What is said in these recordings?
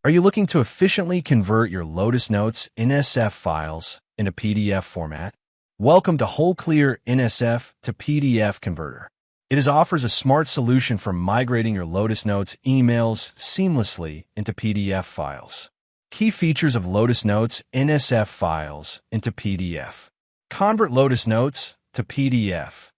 Are you looking to efficiently convert your Lotus Notes NSF files into PDF format? Welcome to WholeClear NSF to PDF Converter. It offers a smart solution for migrating your Lotus Notes emails seamlessly into PDF files. Key features of Lotus Notes NSF files into PDF. Convert Lotus Notes to PDF.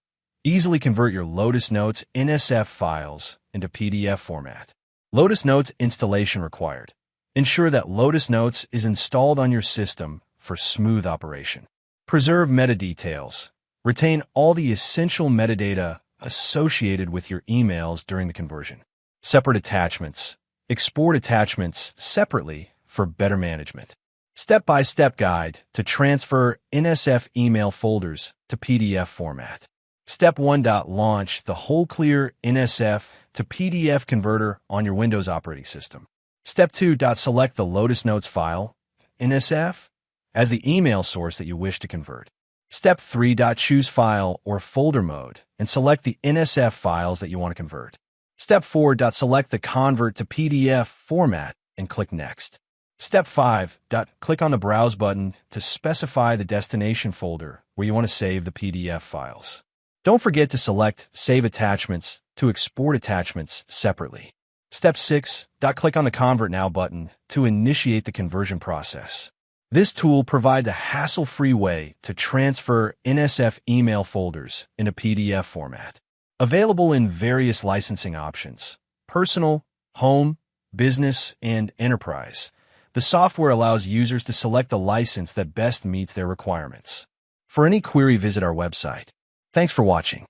Easily convert your Lotus Notes NSF files into PDF format. Lotus Notes installation required. Ensure that Lotus Notes is installed on your system for smooth operation. Preserve metadetails. Retain all the essential metadata associated with your emails during the conversion. Separate attachments. Export attachments separately for better management. Step-by-step guide to transfer NSF email folders to PDF format. Step 1. Launch the WholeClear NSF to PDF converter on your Windows operating system. Step 2. Select the Lotus Notes file, NSF, as the email source that you wish to convert. Step 3. Choose file or folder mode and select the NSF files that you want to convert. Step 4. Select the Convert to PDF format and click Next. Step 5. Click on the Browse button to specify the destination folder where you want to save the PDF files. Don't forget to select Save Attachments to export attachments separately. Step 6. Click on the Convert Now button to initiate the conversion process. This tool provides a hassle-free way to transfer NSF email folders into PDF format. Available in various licensing options: personal, home, business, and enterprise. The software allows users to select the license that best meets their requirements. For any query, visit our website. Thanks for watching.